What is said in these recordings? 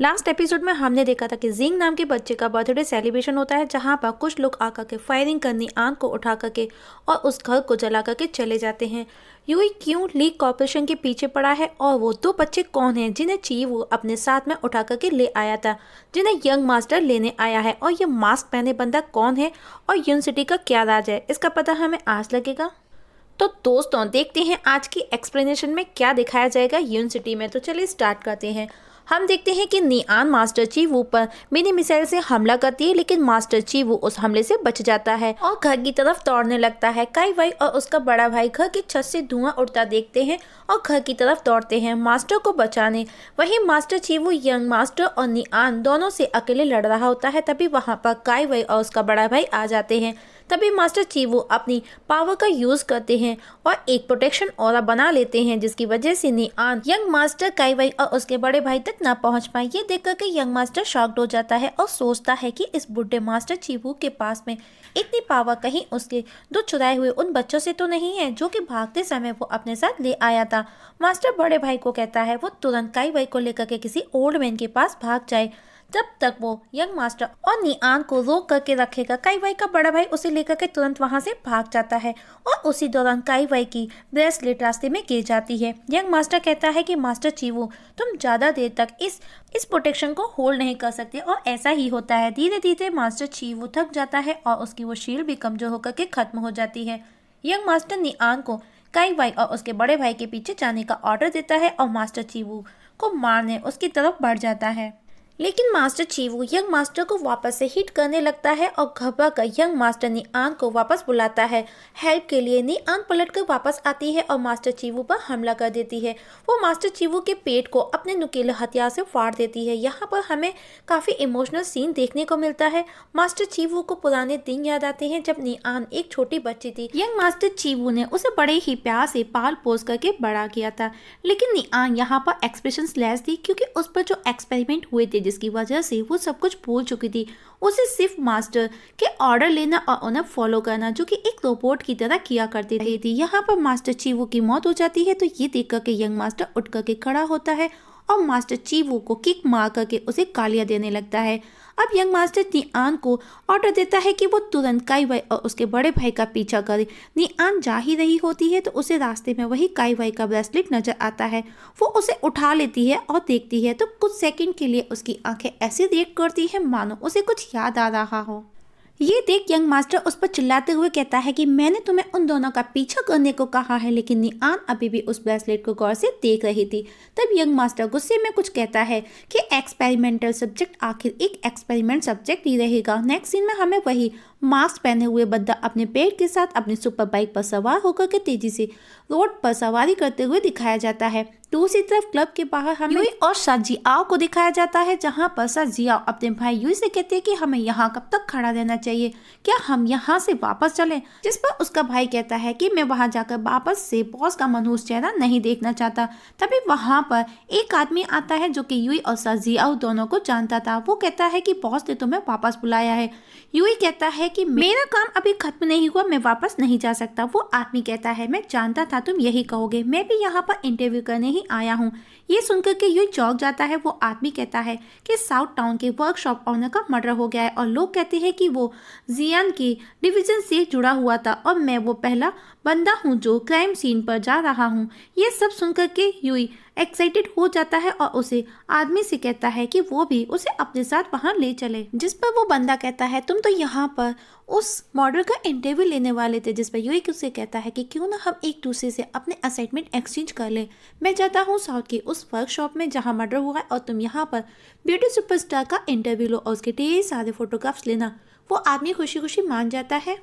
Last episode में हमने देखा था कि जिंग नाम के बच्चे का बर्थडे सेलिब्रेशन होता है, जहां पर कुछ लोग आकर के फायरिंग करनी आंख को उठा करके और उस घर को जला करके चले जाते हैं। यूई क्यों लीग कॉर्पोरेशन के पीछे पड़ा है और वो दो बच्चे कौन हैं जिन्हें ची वो अपने साथ में उठा करके ले आया था, जिन्हें यंग मास्टर लेने आया है, और ये मास्क पहने बंदा कौन है और यूनिवर्सिटी का क्या राज है, इसका पता हमें आज लगेगा। तो दोस्तों देखते हैं आज की एक्सप्लेनेशन में क्या दिखाया जाएगा यूनिवर्सिटी में। तो चलिए स्टार्ट करते हैं। हम देखते हैं कि निआन मास्टर ची वो पर मिनी मिसाइल से हमला करती है, लेकिन मास्टर ची वो उस हमले से बच जाता है और घर की तरफ दौड़ने लगता है। काई वाई और उसका बड़ा भाई घर की छत से धुआं उड़ता देखते हैं और घर की तरफ दौड़ते हैं मास्टर को बचाने। वहीं मास्टर ची वो यंग मास्टर और निआन दोनों से अकेले लड़ रहा होता है। तभी वहां पर काई वाई और उसका बड़ा भाई आ जाते हैं। तभी मास्टर ची वो अपनी पावर का यूज करते हैं और एक प्रोटेक्शन ऑरा बना लेते हैं, जिसकी वजह से निआन यंग मास्टर काई वाई और उसके बड़े भाई तक ना पहुंच पाए। ये देखकर के यंग मास्टर शॉक्ड हो जाता है और सोचता है कि इस बुढ़े मास्टर चीवू के पास में इतनी पावर कहीं उसके दो चुराए हुए उन बच्चों से तो नहीं है जो कि भागते समय वो अपने साथ ले आया था। मास्टर बड़े भाई को कहता है वो तुरंत काई वाई को लेकर के किसी ओल्ड मैन के पास भाग जाए, तब तक वो यंग मास्टर और निआन को रोक करके रखेगा। काई वाई का बड़ा भाई उसे लेकर के तुरंत वहां से भाग जाता है और उसी दौरान काई वाई की ब्रेसलेट रास्ते में गिर जाती है। यंग मास्टर कहता है कि मास्टर चीवू तुम ज्यादा देर तक इस प्रोटेक्शन को होल्ड नहीं कर सकते, और ऐसा ही होता है। धीरे धीरे मास्टर चीवू थक जाता है और उसकी वो शील्ड भी कमजोर होकर के खत्म हो जाती है। यंग मास्टर निआन को काई वाई और उसके बड़े भाई के पीछे जाने का ऑर्डर देता है और मास्टर चीवू को मारने उसकी तरफ बढ़ जाता है, लेकिन मास्टर चीवू यंग मास्टर को वापस से हिट करने लगता है और घबरा कर यंग मास्टर निआन को वापस बुलाता है हेल्प के लिए। निआन पलट कर वापस आती है और मास्टर चीवू पर हमला कर देती है। वो मास्टर चीवू के पेट को अपने नुकीले हथियार से फाड़ देती है। यहाँ पर हमें काफ़ी इमोशनल सीन देखने को मिलता है। मास्टर चीवू को पुराने दिन याद आते हैं जब निआन एक छोटी बच्ची थी। यंग मास्टर चीवू ने उसे बड़े ही प्यार से पाल पोस करके बड़ा किया था, लेकिन निआन यहाँ पर एक्सप्रेशंस लेस थी क्योंकि उस पर जो एक्सपेरिमेंट हुए थे जिसकी वजह से वो सब कुछ भूल चुकी थी। उसे सिर्फ मास्टर के ऑर्डर लेना और उन्हें फॉलो करना, जो कि एक रोबोट की तरह किया करती थी। यहाँ पर मास्टर चीवू की मौत हो जाती है, तो ये देख करके यंग मास्टर उठ करके खड़ा होता है और मास्टर चीवू को किक मार करके उसे गालियां देने लगता है। अब यंग मास्टर निआन को ऑर्डर देता है कि वो तुरंत काई वाई और उसके बड़े भाई का पीछा करे। निआन जा ही रही होती है तो उसे रास्ते में वही काई वाई का ब्रेसलेट नजर आता है। वो उसे उठा लेती है और देखती है तो कुछ सेकंड के लिए उसकी आंखें ऐसे रिएक्ट करती है मानो उसे कुछ याद आ रहा हो। ये देख यंग मास्टर उस पर चिल्लाते हुए कहता है कि मैंने तुम्हें उन दोनों का पीछा करने को कहा है, लेकिन निआन अभी भी उस ब्रेसलेट को गौर से देख रही थी। तब यंग मास्टर गुस्से में कुछ कहता है कि एक्सपेरिमेंटल सब्जेक्ट आखिर एक एक्सपेरिमेंट सब्जेक्ट ही रहेगा। नेक्स्ट सीन में हमें वही मास्क पहने हुए बंदा अपने पेट के साथ अपनी सुपर बाइक पर सवार होकर के तेजी से रोड पर सवारी करते हुए दिखाया जाता है। दूसरी तरफ क्लब के बाहर हमें यूई और साजियाओ को दिखाया जाता है, जहां पर साजियाओ अपने भाई यूई से कहते हैं कि हमें यहाँ कब तक खड़ा रहना चाहिए, क्या हम यहाँ से वापस चलें। जिस पर उसका भाई कहता है कि मैं वहां जाकर वापस से बॉस का मनहूस चेहरा नहीं देखना चाहता। तभी वहां पर एक आदमी आता है जो कि यूई और साजियाओ दोनों को जानता था। वो कहता है कि बॉस ने तुम्हें वापस बुलाया है। यूई कहता है कि मेरा काम अभी खत्म नहीं हुआ, मैं वापस नहीं जा सकता। वो आदमी कहता है मैं जानता था तुम यही कहोगे, मैं भी यहाँ पर इंटरव्यू करने ही आया हूँ। ये सुनकर के यूई चौंक जाता है। वो आदमी कहता है कि साउथ टाउन के वर्कशॉप ओनर का मर्डर हो गया है और लोग कहते हैं कि वो जियान की डिवीजन से जुड़ा हुआ था और मैं वो पहला बंदा हूँ जो क्राइम सीन पर जा रहा हूँ। ये सब सुनकर के यूई एक्साइटेड हो जाता है और उसे आदमी से कहता है कि वो भी उसे अपने साथ वहां ले चले। जिस पर वो बंदा कहता है तुम तो यहाँ पर उस मॉडल का इंटरव्यू लेने वाले थे। जिस पर यूई उसे कहता है कि क्यों ना हम एक दूसरे से अपने असाइनमेंट एक्सचेंज कर लें। मैं जाता हूँ साउथ की उस वर्कशॉप में जहाँ मर्डर हुआ है और तुम यहाँ पर ब्यूटी सुपरस्टार का इंटरव्यू लो और उसके ढेर सारे फोटोग्राफ्स लेना। वो आदमी खुशी खुशी मान जाता है।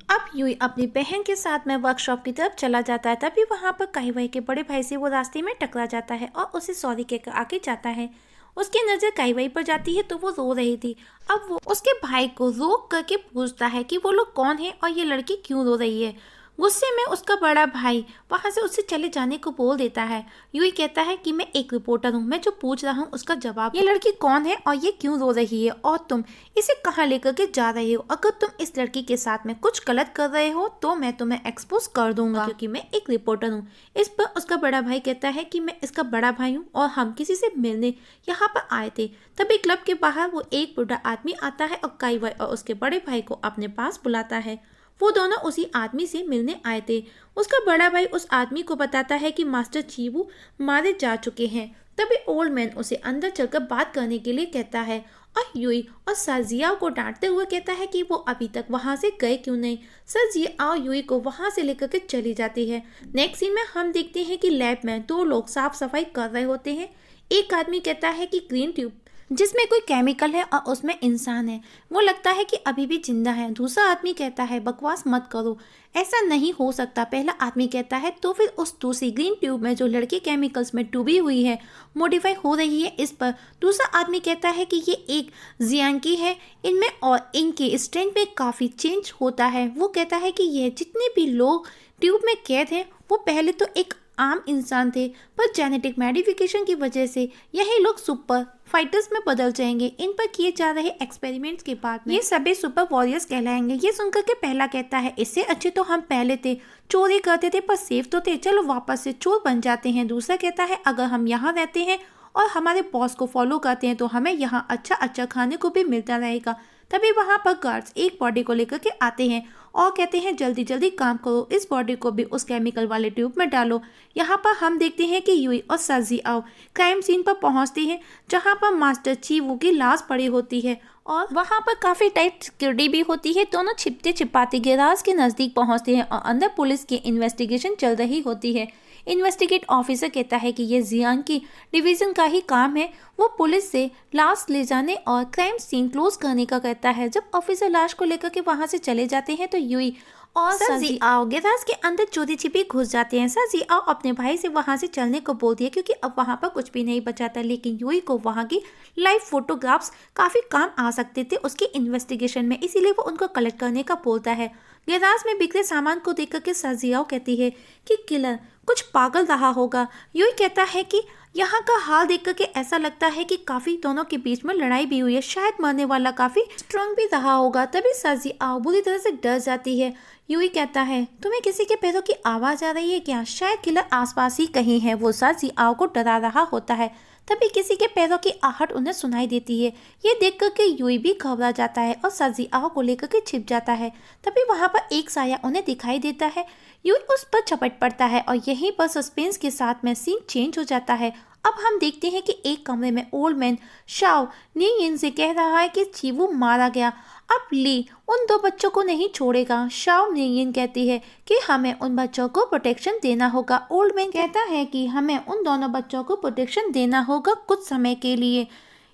अब यूई अपनी बहन के साथ में वर्कशॉप की तरफ चला जाता है। तभी वहां पर काई वाई के बड़े भाई से वो रास्ते में टकरा जाता है और उसे सॉरी कहकर आगे जाता है। उसकी नज़र काई वाई पर जाती है तो वो रो रही थी। अब वो उसके भाई को रोक करके पूछता है कि वो लोग कौन है और ये लड़की क्यों रो रही है। गुस्से में उसका बड़ा भाई वहां से उससे चले जाने को बोल देता है। यूई कहता है कि मैं एक रिपोर्टर हूँ, मैं जो पूछ रहा हूँ उसका जवाब, ये लड़की कौन है और ये क्यों रो रही है और तुम इसे कहाँ लेकर के जा रहे हो? अगर तुम इस लड़की के साथ में कुछ गलत कर रहे हो तो मैं तुम्हें एक्सपोज कर दूंगा क्योंकि मैं एक रिपोर्टर हूँ। इस पर उसका बड़ा भाई कहता है कि मैं इसका बड़ा भाई हूँ और हम किसी से मिलने यहाँ पर आए थे। तभी क्लब के बाहर वो एक बूढ़ा आदमी आता है और काईवाई और उसके बड़े भाई को अपने पास बुलाता है। वो दोनों उसी आदमी से मिलने आए थे। उसका बड़ा भाई उस आदमी को बताता है कि मास्टर चीवू मारे जा चुके हैं। तभी ओल्ड मैन उसे अंदर चलकर बात करने के लिए कहता है और यूई और साजियाओ को डांटते हुए कहता है कि वो अभी तक वहां से गए क्यों नहीं। साजियाओ यूई को वहां से लेकर के चली जाती है। नेक्स्ट सीन में हम देखते हैं कि लैब में दो लोग साफ सफाई कर रहे होते हैं। एक आदमी कहता है कि ग्रीन ट्यूब जिसमें कोई केमिकल है और उसमें इंसान है, वो लगता है कि अभी भी जिंदा है। दूसरा आदमी कहता है बकवास मत करो, ऐसा नहीं हो सकता। पहला आदमी कहता है तो फिर उस दूसरी ग्रीन ट्यूब में जो लड़की केमिकल्स में डूबी हुई है मॉडिफाई हो रही है। इस पर दूसरा आदमी कहता है कि ये एक जियांकी है, इनमें और इनके स्ट्रेंथ में काफ़ी चेंज होता है। वो कहता है कि यह जितने भी लोग ट्यूब में कैद हैं वो पहले तो एक आम इंसान थे, पर जेनेटिक मॉडिफिकेशन की वजह से यही लोग सुपर फाइटर्स में बदल जाएंगे। इन पर किए जा रहे एक्सपेरिमेंट्स के बाद में ये सभी सुपर वॉरियर्स कहलाएंगे। ये सुनकर के पहला कहता है इससे अच्छे तो हम पहले थे, चोरी करते थे पर सेफ तो थे, चलो वापस से चोर बन जाते हैं। दूसरा कहता है अगर हम यहाँ रहते हैं और हमारे बॉस को फॉलो करते हैं तो हमें यहाँ अच्छा अच्छा खाने को भी मिलता रहेगा। तभी वहाँ पर गार्ड्स एक बॉडी को लेकर के आते हैं और कहते हैं जल्दी जल्दी काम करो, इस बॉडी को भी उस केमिकल वाले ट्यूब में डालो। यहाँ पर हम देखते हैं कि यूई और साजियाओ क्राइम सीन पर पहुँचती हैं जहाँ पर मास्टर चीवू की लाश पड़ी होती है और वहाँ पर काफ़ी टाइट सिक्योरिटी भी होती है। दोनों छिपते छिपाते गैराज के नज़दीक पहुँचते हैं और अंदर पुलिस की इन्वेस्टिगेशन चल रही होती है। इन्वेस्टिगेट ऑफिसर कहता है कि यह जियांग की डिवीज़न का ही काम है। वो पुलिस से लाश ले जाने और क्राइम सीन क्लोज करने का कहता है। जब ऑफिसर लाश को लेकर के वहां से चले जाते हैं तो यूई और साजियाओ गैराज के अंदर चोरी छिपी घुस जाते हैं। साजियाओ अपने भाई से वहां से चलने को बोलती है क्योंकि अब वहां पर कुछ भी नहीं बचा था, लेकिन यूई को वहां की लाइव फोटोग्राफ्स काफ़ी काम आ सकते थे उसकी इन्वेस्टिगेशन में, इसीलिए वो उनको कलेक्ट करने का बोलता है। गैराज में बिखरे सामान को देख करके साजियाओ कहती है कि किलर कुछ पागल रहा होगा। यूई कहता है कि यहाँ का हाल देख करके ऐसा लगता है कि काफ़ी दोनों के बीच में लड़ाई भी हुई है, शायद मरने वाला काफ़ी स्ट्रांग भी रहा होगा। तभी साजियाओ बुरी तरह से डर जाती है। यूई कहता है तुम्हें किसी के पैरों की आवाज़ आ रही है क्या? शायद किलर आसपास ही कहीं है। वो साजियाओ को डरा रहा होता है। तभी किसी के पैरों की आहट उन्हें सुनाई देती है। ये देख करके यूई भी घबरा जाता है और साजियाओ को लेकर के छिप जाता है। तभी वहाँ पर एक साया उन्हें दिखाई देता है। यूई उस पर झपट पड़ता है और यहीं पर सस्पेंस के साथ में सीन चेंज हो जाता है। अब हम देखते हैं कि एक कमरे में ओल्ड मैन शाओ नियिन से कह रहा है कि चीवू मारा गया, अब ली उन दो बच्चों को नहीं छोड़ेगा। शाओ नियिन कहती है कि हमें उन बच्चों को प्रोटेक्शन देना होगा। ओल्ड मैन कहता है कि हमें उन दोनों बच्चों को प्रोटेक्शन देना होगा कुछ समय के लिए,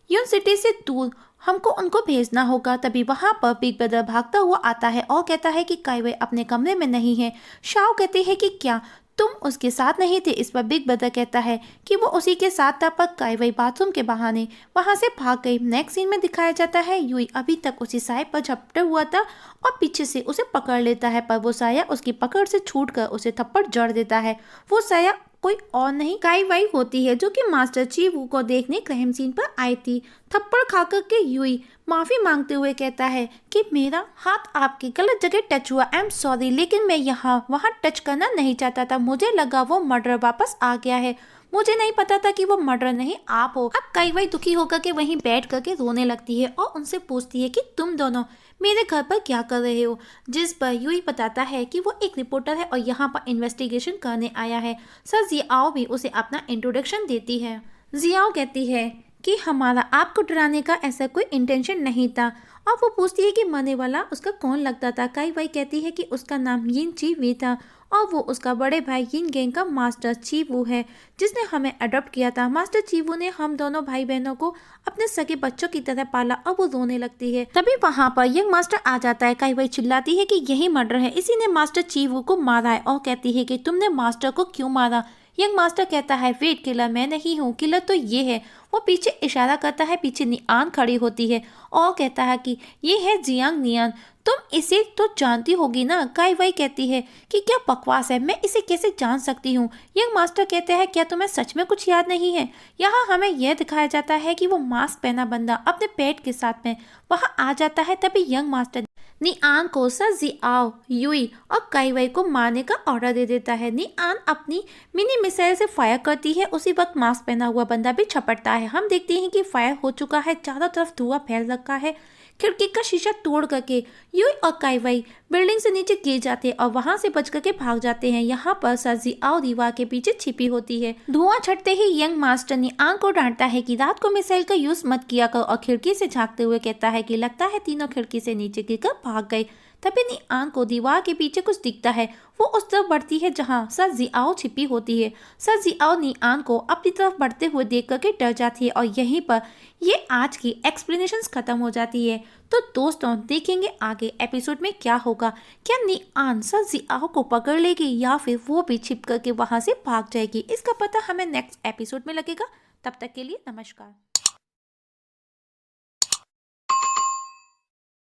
यून सिटी से दूर हमको उनको भेजना होगा। तभी वहाँ पर बिग ब्रदर भागता हुआ आता है और कहता है कि काईवे अपने कमरे में नहीं है। शाओ कहती है कि क्या तुम उसके साथ नहीं थे? इस पर बिग ब्रदर कहता है कि वो उसी के साथ था पर काईवे बाथरूम के बहाने वहाँ से भाग गई। नेक्स्ट सीन में दिखाया जाता है यूई अभी तक उसी साया पर झपटे हुआ था और पीछे से उसे पकड़ लेता है, पर वो साया उसकी पकड़ से छूटकर उसे थप्पड़ जड़ देता है। वो साया कोई और नहीं काईवाई होती है जो कि मास्टर चीवू को देखने क्राइम सीन पर आई थी। थप्पड़ खाकर के यूई माफ़ी मांगते हुए कहता है कि मेरा हाथ आपकी गलत जगह टच हुआ, आई एम सॉरी, लेकिन मैं यहाँ वहाँ टच करना नहीं चाहता था, मुझे लगा वो मर्डर वापस आ गया है, मुझे नहीं पता था कि वो मर्डर नहीं आप हो। अब काईवाई दुखी होकर के वहीं बैठ करके रोने लगती है और उनसे पूछती है कि तुम दोनों मेरे घर पर क्या कर रहे हो? जिस पर यूई बताता है कि वो एक रिपोर्टर है और यहाँ पर इन्वेस्टिगेशन करने आया है। सर जियाओ भी उसे अपना इंट्रोडक्शन देती है। जियाओ कहती है कि हमारा आपको डराने का ऐसा कोई इंटेंशन नहीं था और वो पूछती है कि मरने वाला उसका कौन लगता था। काईवाई कहती है कि उसका नाम यिन चीवी था और वो उसका बड़े भाई यिन गैंग का मास्टर चीवू है जिसने हमें अडॉप्ट किया था। मास्टर चीवू ने हम दोनों भाई बहनों को अपने सगे बच्चों की तरह पाला और वो रोने लगती है। तभी वहाँ पर यंग मास्टर आ जाता है। काईवाई चिल्लाती है कि यही मर्डर है, इसी ने मास्टर चीवू को मारा है और कहती है कि तुमने मास्टर को क्यों मारा? यंग मास्टर कहता है वेट किलर मैं नहीं हूँ, किलर तो ये है। वो पीछे इशारा करता है, पीछे नियान खड़ी होती है और कहता है कि ये है जियांग नियान, तुम इसे तो जानती होगी ना। काई वाई कहती है कि क्या बकवास है, मैं इसे कैसे जान सकती हूँ। यंग मास्टर कहते हैं क्या तुम्हें सच में कुछ याद नहीं है। यहाँ हमें यह दिखाया जाता है कि वो मास्क पहना बंदा अपने पेट के साथ में वहाँ आ जाता है। तभी यंग मास्टर निआन को सर जियाओ, युई और काई वाई को मारने का ऑर्डर दे देता है। निआन अपनी मिनी मिसाइल से फायर करती है, उसी वक्त मास्क पहना हुआ बंदा भी छपटता है। हम देखते हैं कि फायर हो चुका है, चारों तरफ धुआं फैल रखा है। खिड़की का शीशा तोड़ करके युई और काई वाई बिल्डिंग से नीचे गिर जाते हैं और वहां से बच करके भाग जाते हैं। यहाँ पर सर जियाओ दीवार के पीछे छिपी होती है। धुआं छटते ही यंग मास्टर निआन को डांटता है कि रात को मिसाइल का यूज मत किया कर और खिड़की से झांकते हुए कहता है कि लगता है तीनों खिड़की से नीचे गिरकर भाग गए। तभी निआन को दीवार के पीछे कुछ दिखता है, वो उस तरफ बढ़ती है जहां सर जियाओ छिपी होती है। सर जियाओ निआन को अपनी तरफ बढ़ते हुए देख करके डर जाती है और यहीं पर ये आज की एक्सप्लेनेशंस खत्म हो जाती है। तो दोस्तों देखेंगे आगे एपिसोड में क्या होगा, क्या निआन सर जियाओ को पकड़ लेगी या फिर वो भी छिप करके वहां से भाग जाएगी। इसका पता हमें नेक्स्ट एपिसोड में लगेगा। तब तक के लिए नमस्कार।